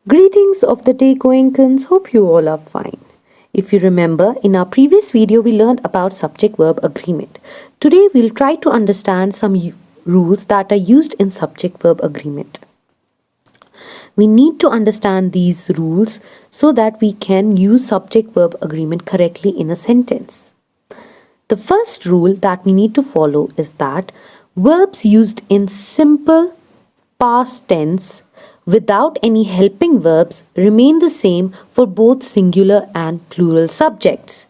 Greetings of the day, Goenkans. Hope you all are fine. If you remember, in our previous video we learned about subject-verb agreement. Today we'll try to understand some rules that are used in subject-verb agreement. We need to understand these rules so that we can use subject-verb agreement correctly in a sentence. The first rule that we need to follow is that verbs used in simple past tense without any helping verbs remain the same for both singular and plural subjects.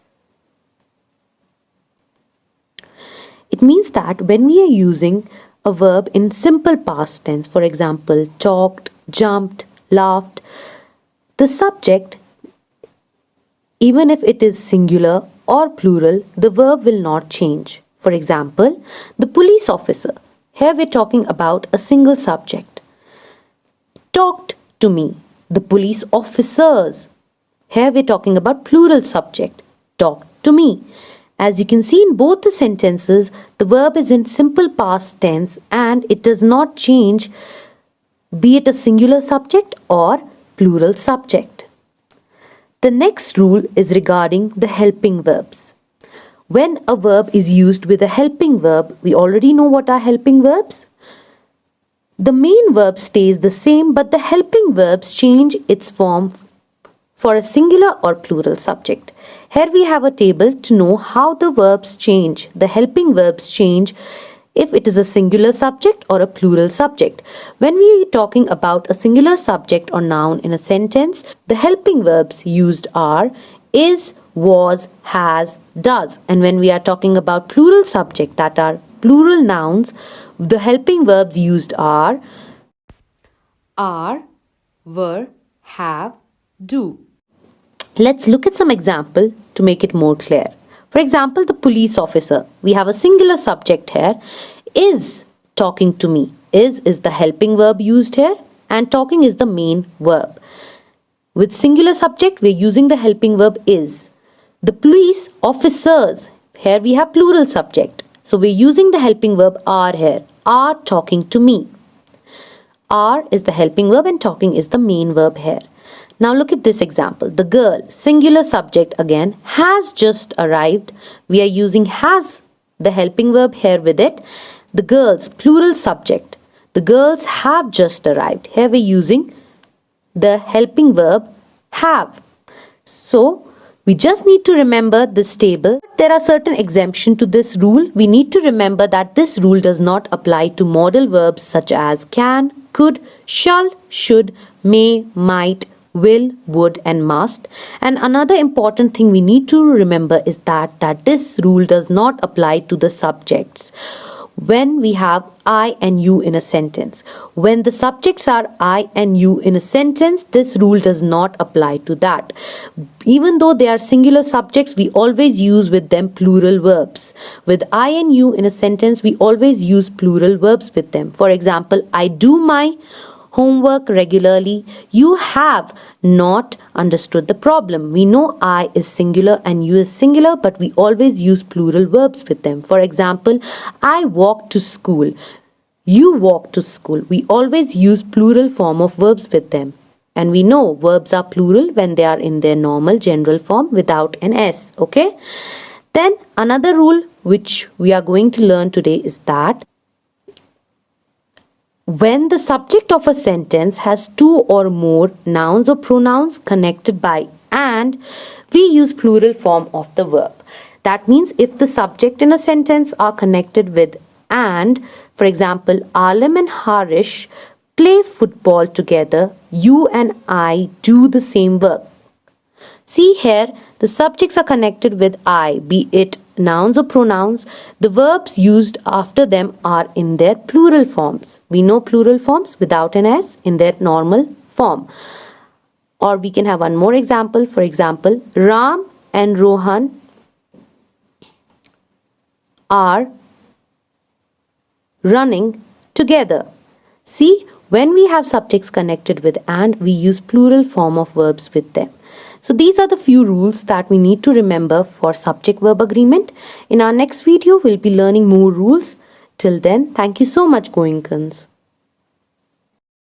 It means that when we are using a verb in simple past tense, for example, talked, jumped, laughed, the subject, even if it is singular or plural, the verb will not change. For example, the police officer. Here we're talking about a single subject. Talked to me. The police officers. Here we're talking about plural subject. Talked to me. As you can see in both the sentences, the verb is in simple past tense and it does not change, be it a singular subject or plural subject. The next rule is regarding the helping verbs. When a verb is used with a helping verb, we already know what are helping verbs. The main verb stays the same, but the helping verbs change its form for a singular or plural subject. Here we have a table to know how the verbs change. The helping verbs change if it is a singular subject or a plural subject. When we are talking about a singular subject or noun in a sentence, the helping verbs used are is, was, has, does. And when we are talking about plural subject, that are plural nouns, the helping verbs used are, were, have, do. Let's look at some example to make it more clear. For example, the police officer. We have a singular subject here. Is talking to me. Is the helping verb used here and talking is the main verb. With singular subject, we're using the helping verb is. The police officers. Here we have plural subject. So we're using the helping verb are here. Are talking to me. Are is the helping verb and talking is the main verb here. Now look at this example. The girl, singular subject again, has just arrived. We are using has, the helping verb here with it. The girls, plural subject. The girls have just arrived. Here we're using the helping verb have. So we just need to remember this table. There are certain exemptions to this rule. We need to remember that this rule does not apply to modal verbs such as can, could, shall, should, may, might, will, would and must. And another important thing we need to remember is that this rule does not apply to the subjects. When we have I and you in a sentence. When the subjects are I and you in a sentence, this rule does not apply to that. Even though they are singular subjects, we always use with them plural verbs. With I and you in a sentence, we always use plural verbs with them. For example, I do my homework regularly. You have not understood the problem. We know I is singular and you is singular, but we always use plural verbs with them. For example, I walk to school. You walk to school. We always use plural form of verbs with them. And we know verbs are plural when they are in their normal general form without an S. Okay? Then another rule which we are going to learn today is that when the subject of a sentence has two or more nouns or pronouns connected by and, we use plural form of the verb. That means if the subject in a sentence are connected with and, for example, Alim and Harish play football together, you and I do the same work. See here, the subjects are connected with I, be it nouns or pronouns. The verbs used after them are in their plural forms. We know plural forms without an S in their normal form. Or we can have one more example. For example, Ram and Rohan are running together. See, when we have subjects connected with and, we use plural form of verbs with them. So these are the few rules that we need to remember for subject-verb agreement. In our next video, we'll be learning more rules. Till then, thank you so much, Goenkans.